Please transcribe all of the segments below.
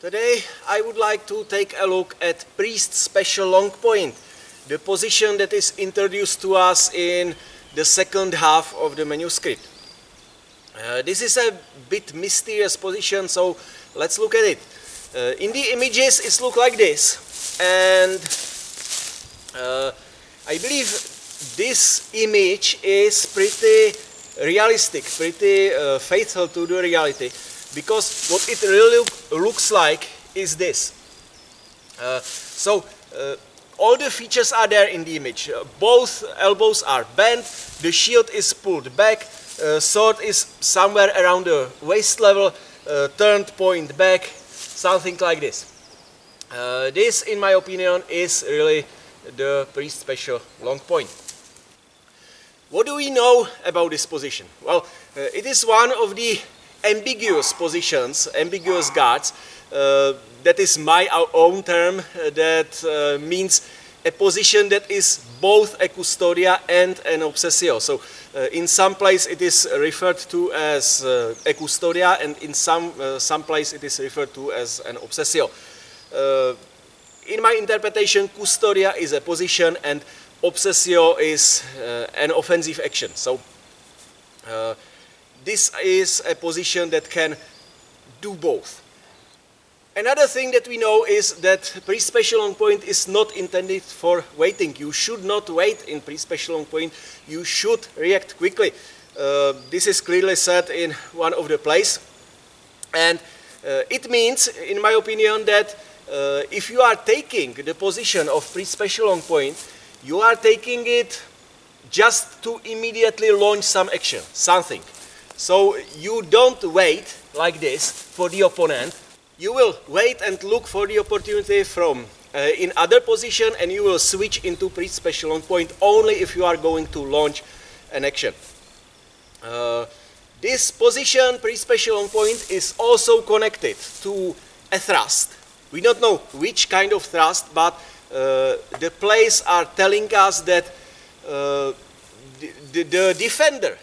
Today I would like to take a look at priest's special long point, the position that is introduced to us in the second half of the manuscript. This is a bit mysterious position, so let's look at it. In the images it looks like this, and I believe this image is pretty realistic, pretty faithful to the reality, because what it really looks like is this. All the features are there in the image. Both elbows are bent, the shield is pulled back, sword is somewhere around the waist level, turned point back, something like this. This, in my opinion, is really the priest special long point. What do we know about this position? Well, it is one of the ambiguous positions, ambiguous guards. That is my own term, that means a position that is both a custodia and an obsessio. So in some place it is referred to as a custodia, and in some place it is referred to as an obsessio. In my interpretation, custodia is a position and obsessio is an offensive action. So this is a position that can do both. Another thing that we know is that priest special long point is not intended for waiting. You should not wait in priest special long point. You should react quickly. This is clearly said in one of the plays, and it means, in my opinion, that if you are taking the position of priest special long point, you are taking it just to immediately launch some action, something. So you don't wait like this for the opponent. You will wait and look for the opportunity from in other position, and you will switch into priest special long point only if you are going to launch an action. This position, priest special long point, is also connected to a thrust. We don't know which kind of thrust, but the plays are telling us that the defender,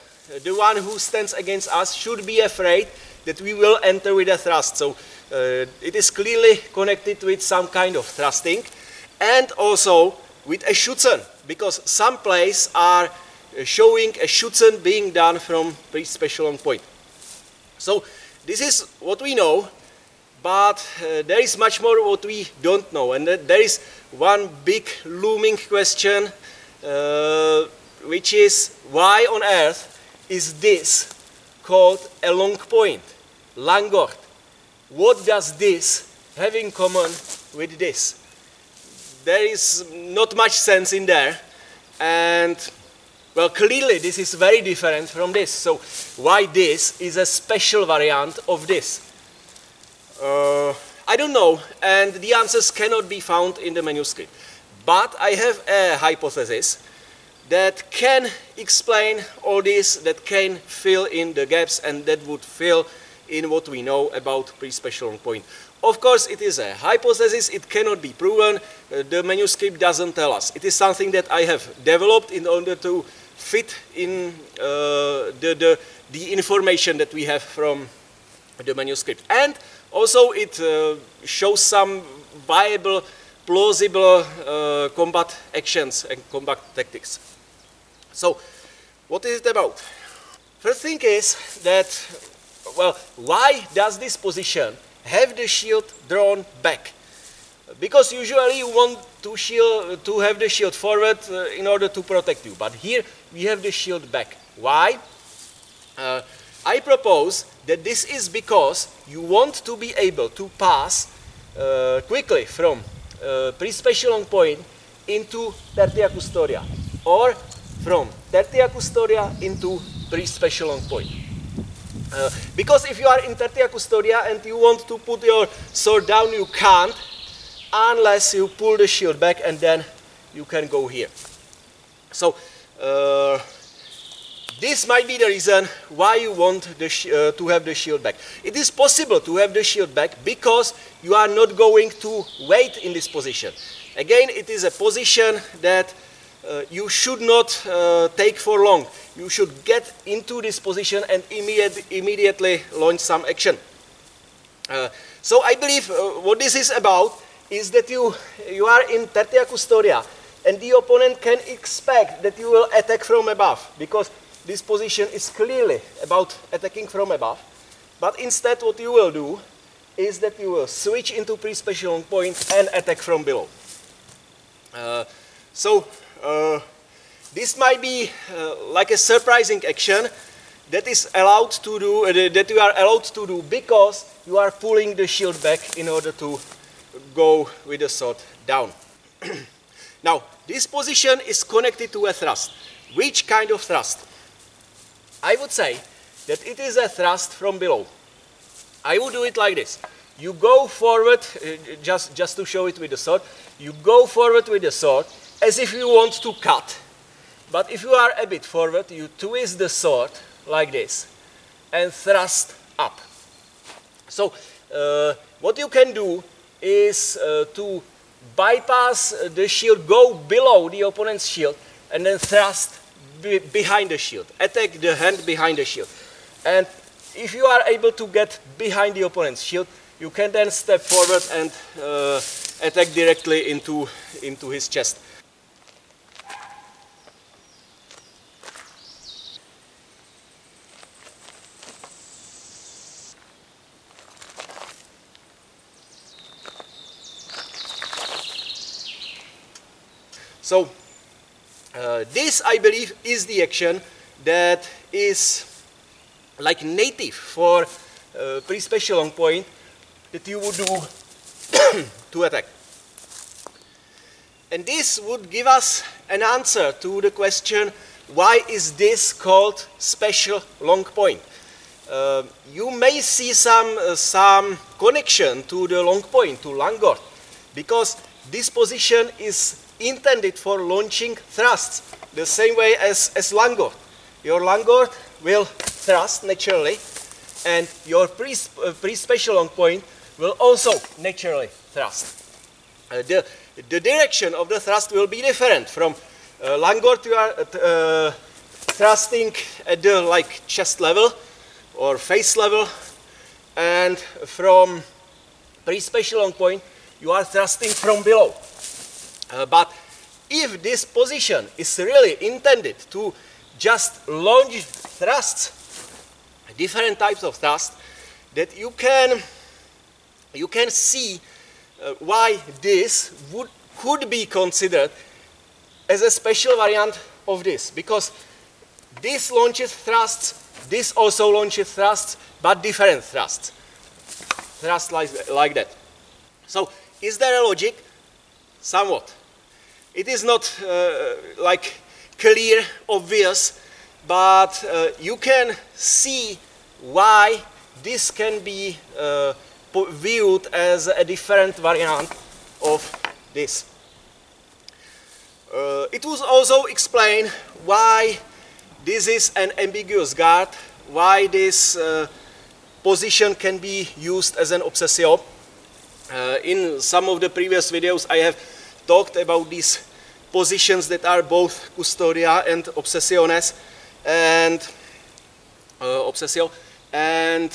the one who stands against us, should be afraid that we will enter with a thrust. So it is clearly connected with some kind of thrusting, and also with a schützen, because some plays are showing a schützen being done from priest special long point. So this is what we know, but there is much more what we don't know, and there is one big looming question, which is, why on earth is this called a long point, langort? What does this have in common with this? There is not much sense in there, and well, clearly this is very different from this. So why this is a special variant of this? I don't know, and the answers cannot be found in the manuscript. But I have a hypothesis that can explain all this, that can fill in the gaps, and that would fill in what we know about priest special long point. Of course, it is a hypothesis, it cannot be proven, the manuscript doesn't tell us. It is something that I have developed in order to fit in the information that we have from the manuscript. And also it shows some viable, plausible combat actions and combat tactics. So, what is it about? First thing is that, well, why does this position have the shield drawn back? Because usually you want to have the shield forward in order to protect you, but here we have the shield back. Why? I propose that this is because you want to be able to pass quickly from priest special long point into tertia custodia, or from tertia custodia into priest special long point. Because if you are in tertia custodia and you want to put your sword down, you can't unless you pull the shield back, and then you can go here. So this might be the reason why you want to have the shield back. It is possible to have the shield back because you are not going to wait in this position. Again, it is a position that you should not take for long. You should get into this position and immediately launch some action. So I believe what this is about is that you are in Tertia custodia, and the opponent can expect that you will attack from above, because this position is clearly about attacking from above. But instead what you will do is that you will switch into pre-special long point and attack from below. This might be like a surprising action that is allowed to do, that you are allowed to do because you are pulling the shield back in order to go with the sword down. Now, this position is connected to a thrust. Which kind of thrust? I would say that it is a thrust from below. I would do it like this. You go forward, just to show it with the sword, you go forward with the sword as if you want to cut. But if you are a bit forward, you twist the sword like this and thrust up. So what you can do is to bypass the shield, go below the opponent's shield, and then thrust behind the shield. Attack the hand behind the shield. And if you are able to get behind the opponent's shield, you can then step forward and attack directly into his chest. So this, I believe, is the action that is like native for pre-special long point that you would do to attack. And this would give us an answer to the question, why is this called special long point? You may see some connection to the long point, to langort, because this position is intended for launching thrusts, the same way as langort. Your langort will thrust naturally, and your pre-special long point will also naturally thrust. The direction of the thrust will be different. From langort you are thrusting at the chest level or face level, and from pre-special long point you are thrusting from below. But if this position is really intended to just launch thrusts, different types of thrust, that you can see why this could be considered as a special variant of this, because this launches thrusts, this also launches thrusts, but different thrusts. Thrust like that. So, is there a logic? Somewhat. It is not clear, obvious, but you can see why this can be viewed as a different variant of this. It will also explain why this is an ambiguous guard, why this position can be used as an obsessio. In some of the previous videos I have talked about these positions that are both custodia and obsessiones and obsessio, and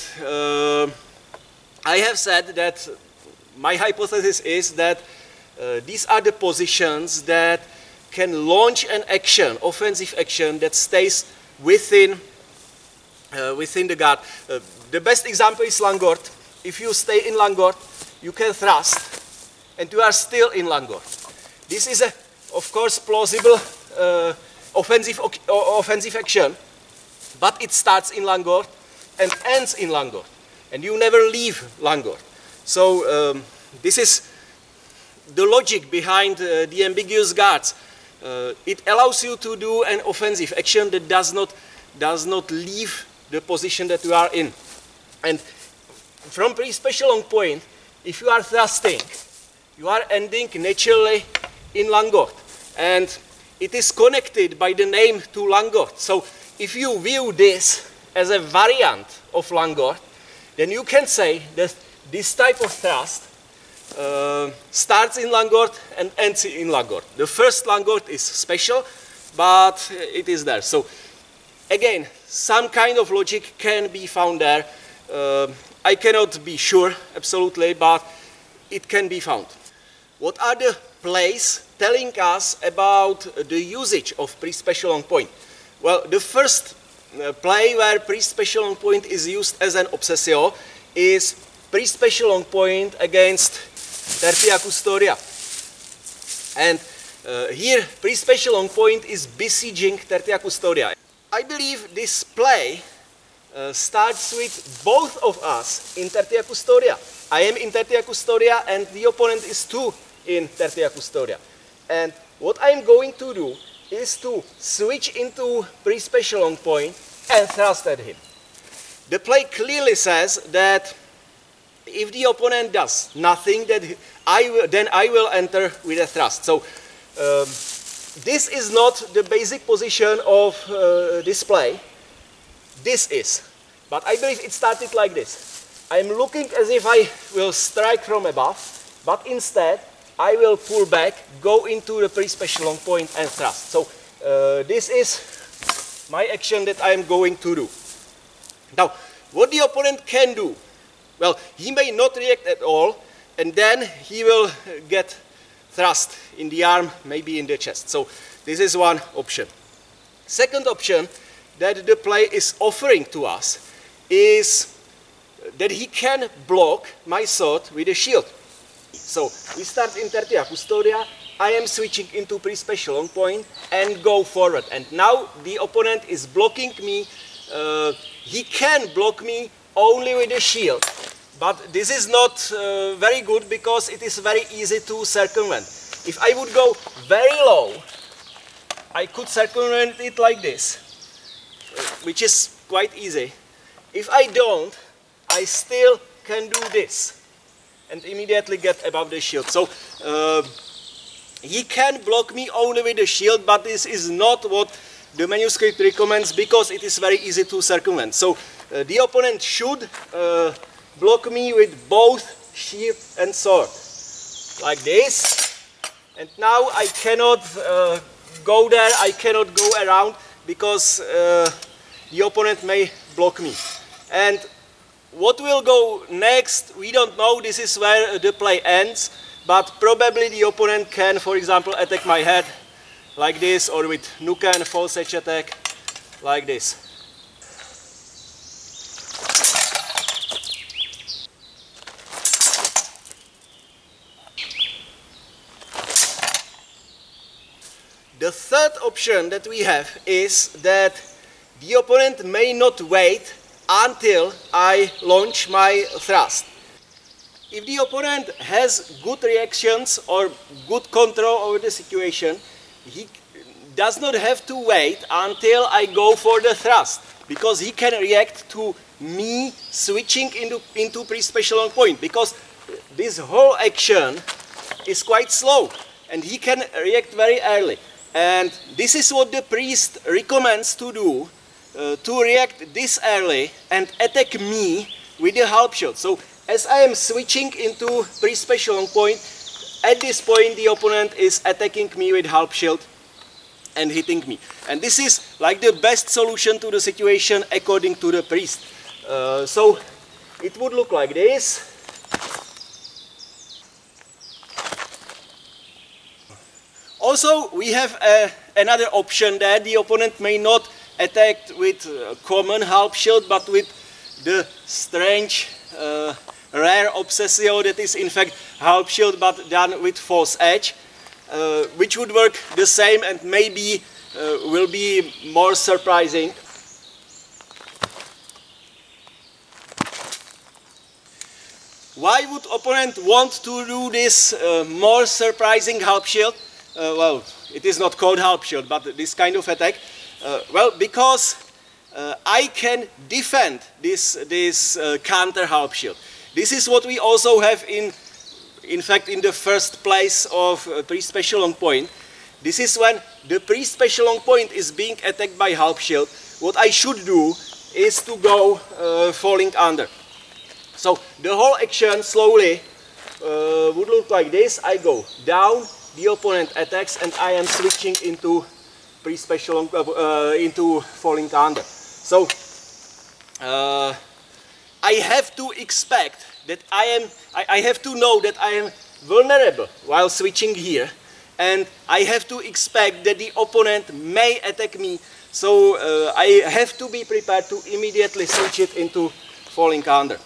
I have said that my hypothesis is that these are the positions that can launch an action, offensive action, that stays within the guard. The best example is langort. If you stay in langort, you can thrust, and you are still in langort. This is, of course, plausible offensive action, but it starts in langort and ends in langort, and you never leave langort. So this is the logic behind the ambiguous guards. It allows you to do an offensive action that does not leave the position that you are in. And from pre-special long point, if you are thrusting, you are ending naturally in langort, and it is connected by the name to langort. So if you view this as a variant of langort, then you can say that this type of thrust starts in langort and ends in langort. The first langort is special, but it is there. So again, some kind of logic can be found there. I cannot be sure absolutely, but it can be found. What are the plays telling us about the usage of pre-special long point? Well, the first play where pre-special long point is used as an obsessio is pre-special long point against Tertia custodia. And here pre-special long point is besieging Tertia custodia. I believe this play starts with both of us in Tertia custodia. I am in Tertia custodia and the opponent is too in Tertia custodia. And what I am going to do is to switch into pre-special long point and thrust at him. The play clearly says that if the opponent does nothing, then I will enter with a thrust. So this is not the basic position of this play. This is. But I believe it started like this. I'm looking as if I will strike from above, but instead I will pull back, go into the pre-special long point and thrust. So this is my action that I am going to do. Now, what the opponent can do? Well, he may not react at all, and then he will get thrust in the arm, maybe in the chest. So this is one option. Second option that the play is offering to us is that he can block my sword with a shield. So we start in Tertia custodia, I am switching into pre-special long point and go forward. And now the opponent is blocking me. He can block me only with a shield. But this is not very good because it is very easy to circumvent. If I would go very low, I could circumvent it like this, which is quite easy. If I don't, I still can do this and immediately get above the shield. So he can block me only with the shield, but this is not what the manuscript recommends because it is very easy to circumvent. So the opponent should block me with both shield and sword, like this. And now I cannot go there, I cannot go around because the opponent may block me. And what will go next, we don't know. This is where the play ends, but probably the opponent can, for example, attack my head like this, or with nuken false edge attack like this. The third option that we have is that the opponent may not wait until I launch my thrust. If the opponent has good reactions or good control over the situation, he does not have to wait until I go for the thrust, because he can react to me switching into pre-special long point, because this whole action is quite slow and he can react very early. And this is what the priest recommends to do, to react this early and attack me with the halpschilt. So as I am switching into pre-special long point, at this point the opponent is attacking me with halpschilt and hitting me. And this is like the best solution to the situation according to the priest. So it would look like this. Also, we have another option that the opponent may not attack with common halpschilt, but with the strange rare obsessio that is in fact halpschilt but done with false edge, which would work the same and maybe will be more surprising. Why would opponent want to do this more surprising halpschilt? Well, it is not called halpschilt, but this kind of attack. Well, because I can defend this counter-halpschilt. This is what we also have in fact in the first place of pre-special long point. This is when the pre-special long point is being attacked by halpschilt. What I should do is to go falling under. So the whole action slowly would look like this. I go down, the opponent attacks, and I am switching into into falling under. So I have to expect that I have to know that I am vulnerable while switching here, and I have to expect that the opponent may attack me, so I have to be prepared to immediately switch it into falling counter.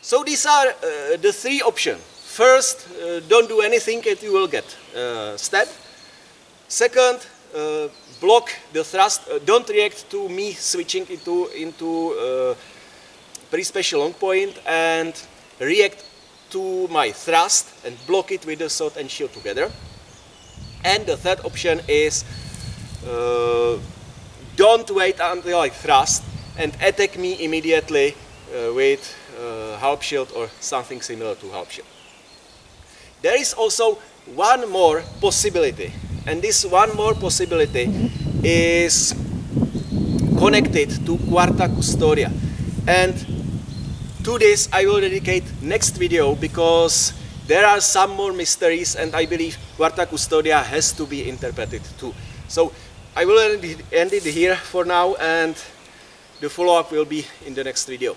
So these are the three options. First, don't do anything and you will get stabbed. Second, block the thrust. Don't react to me switching into pre-special long point, and react to my thrust and block it with the sword and shield together. And the third option is don't wait until I thrust and attack me immediately with halpschilt or something similar to halpschilt. There is also one more possibility, and this one more possibility is connected to quarta custodia, and to this I will dedicate next video, because there are some more mysteries and I believe quarta custodia has to be interpreted too. So I will end it here for now, and the follow-up will be in the next video.